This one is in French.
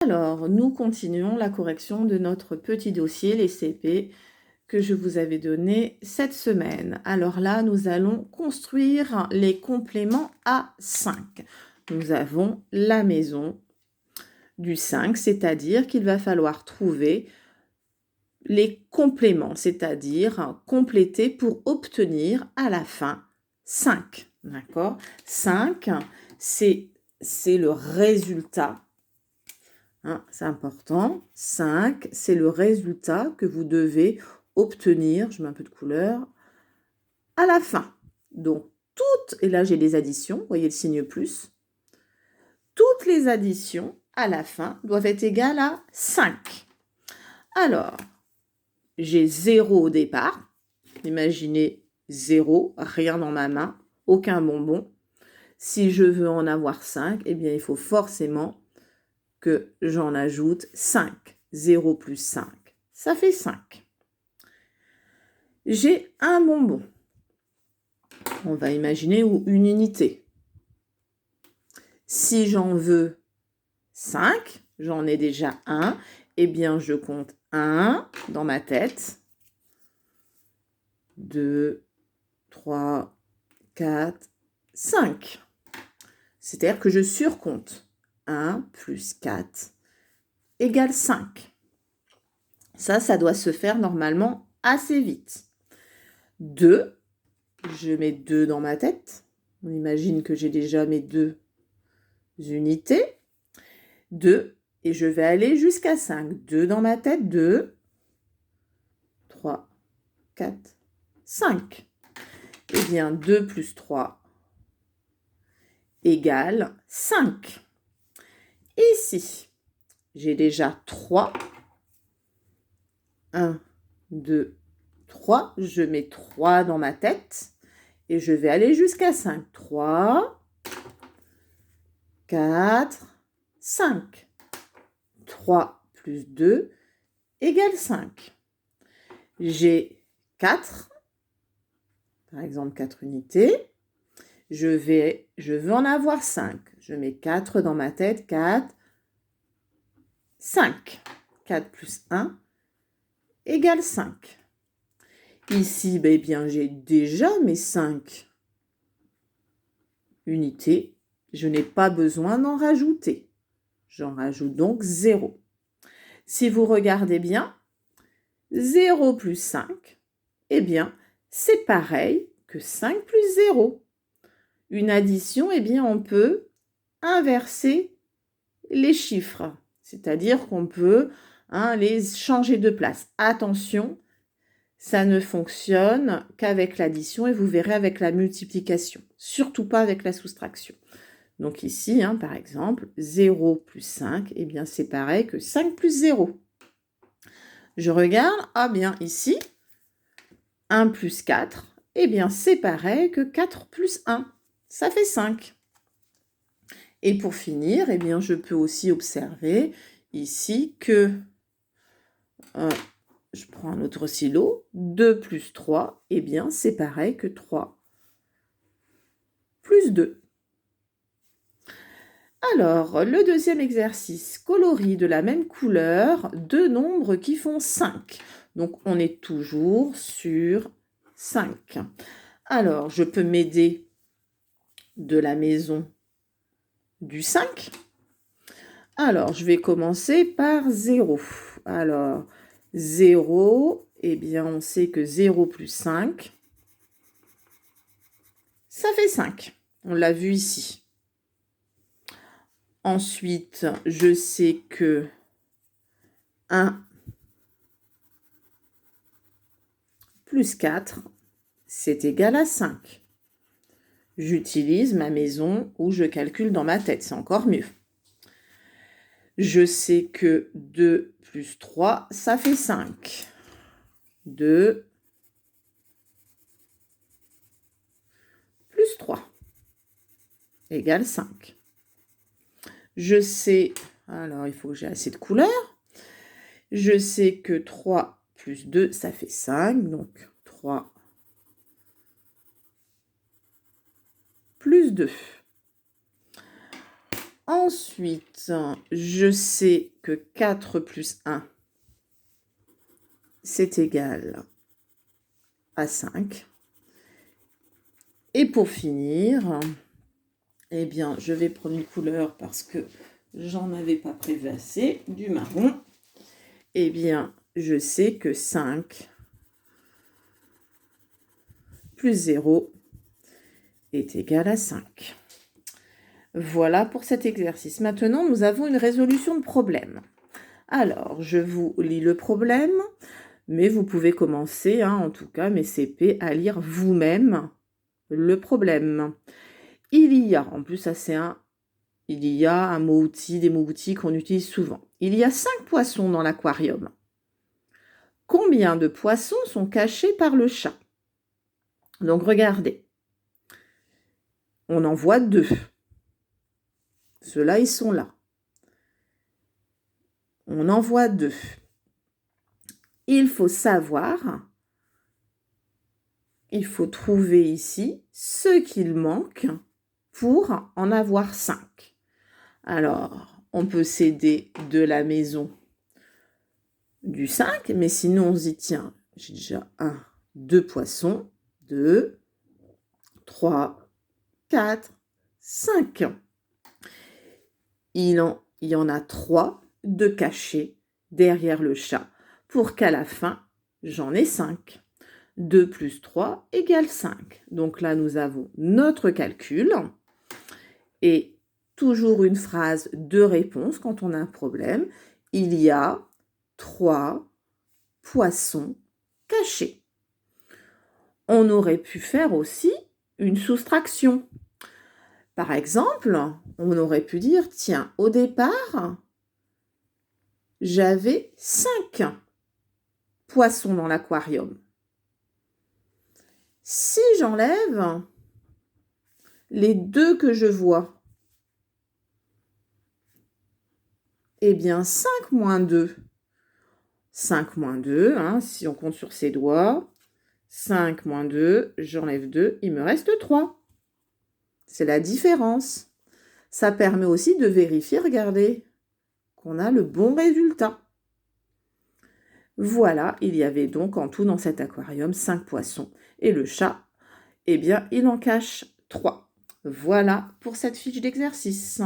Alors, nous continuons la correction de notre petit dossier, les CP, que je vous avais donné cette semaine. Alors là, nous allons construire les compléments à 5. Nous avons la maison du 5, c'est-à-dire qu'il va falloir trouver les compléments, c'est-à-dire compléter pour obtenir à la fin 5. D'accord? 5, c'est le résultat. Hein, c'est important. 5, c'est le résultat que vous devez obtenir, je mets un peu de couleur, à la fin. Donc, et là j'ai des additions, vous voyez le signe plus, toutes les additions à la fin doivent être égales à 5. Alors, j'ai 0 au départ. Imaginez 0, rien dans ma main, aucun bonbon. Si je veux en avoir 5, eh bien il faut forcément que j'en ajoute 5. 0 plus 5, ça fait 5. J'ai un bonbon. On va imaginer une unité. Si j'en veux 5, j'en ai déjà un, eh bien je compte 1 dans ma tête, 2, 3, 4, 5. C'est-à-dire que je surcompte. 1 plus 4 égale 5. Ça doit se faire normalement assez vite. 2, je mets 2 dans ma tête. On imagine que j'ai déjà mes 2 unités. 2, et je vais aller jusqu'à 5. 2 dans ma tête, 2, 3, 4, 5. Eh bien, 2 plus 3 égale 5. Ici, j'ai déjà 3. 1, 2, 3. Je mets 3 dans ma tête et je vais aller jusqu'à 5. 3, 4, 5. 3 plus 2 égale 5. J'ai 4, par exemple 4 unités. Je veux en avoir 5. Je mets 4 dans ma tête. 4, 5. 4 plus 1 égale 5. Ici, eh bien, j'ai déjà mes 5 unités. Je n'ai pas besoin d'en rajouter. J'en rajoute donc 0. Si vous regardez bien, 0 plus 5, eh bien, c'est pareil que 5 plus 0. Une addition, eh bien, on peut inverser les chiffres. C'est-à-dire qu'on peut les changer de place. Attention, ça ne fonctionne qu'avec l'addition et vous verrez avec la multiplication. Surtout pas avec la soustraction. Donc ici, par exemple, 0 plus 5, eh bien, c'est pareil que 5 plus 0. Je regarde, bien, ici, 1 plus 4, eh bien, c'est pareil que 4 plus 1. Ça fait 5. Et pour finir, eh bien, je peux aussi observer ici que, je prends un autre stylo, 2 plus 3, eh bien, c'est pareil que 3 plus 2. Alors, le deuxième exercice, colorie de la même couleur deux nombres qui font 5. Donc, on est toujours sur 5. Alors, je peux m'aider de la maison du 5. Alors, je vais commencer par 0. Alors, 0, eh bien, on sait que 0 plus 5, ça fait 5. On l'a vu ici. Ensuite, je sais que 1 plus 4, c'est égal à 5. J'utilise ma maison ou je calcule dans ma tête, c'est encore mieux. Je sais que 2 plus 3, ça fait 5. 2 plus 3 égale 5. Je sais, alors il faut que j'ai assez de couleurs. Je sais que 3 plus 2, ça fait 5. Donc 3 plus 2. Ensuite, je sais que 4 plus 1, c'est égal à 5. Et pour finir, eh bien, je vais prendre une couleur parce que j'en avais pas prévu assez, du marron. Eh bien, je sais que 5 plus 0 est égal à 5. Voilà pour cet exercice. Maintenant, nous avons une résolution de problème. Alors, je vous lis le problème, mais vous pouvez commencer, en tout cas, mes CP, à lire vous-même le problème. Il y a, en plus, ça c'est il y a un mot-outil, des mots-outils qu'on utilise souvent. Il y a 5 poissons dans l'aquarium. Combien de poissons sont cachés par le chat? Donc, regardez. On en voit 2. Ceux-là, ils sont là. On en voit 2. Il faut savoir, il faut trouver ici ce qu'il manque pour en avoir 5. Alors, on peut s'aider de la maison du 5, mais sinon on se dit, tiens, j'ai déjà 1, 2 poissons, 2, 3, 4, 5. Il y en a 3 de cachés derrière le chat pour qu'à la fin, j'en ai 5. 2 plus 3 égale 5. Donc là, nous avons notre calcul et toujours une phrase de réponse quand on a un problème. Il y a 3 poissons cachés. On aurait pu faire aussi une soustraction. Par exemple, on aurait pu dire, tiens, au départ, j'avais 5 poissons dans l'aquarium. Si j'enlève les 2 que je vois, eh bien 5 moins 2. 5 moins 2, si on compte sur ses doigts. 5 moins 2, j'enlève 2, il me reste 3. C'est la différence. Ça permet aussi de vérifier, regardez, qu'on a le bon résultat. Voilà, il y avait donc en tout dans cet aquarium 5 poissons. Et le chat, eh bien, il en cache 3. Voilà pour cette fiche d'exercice.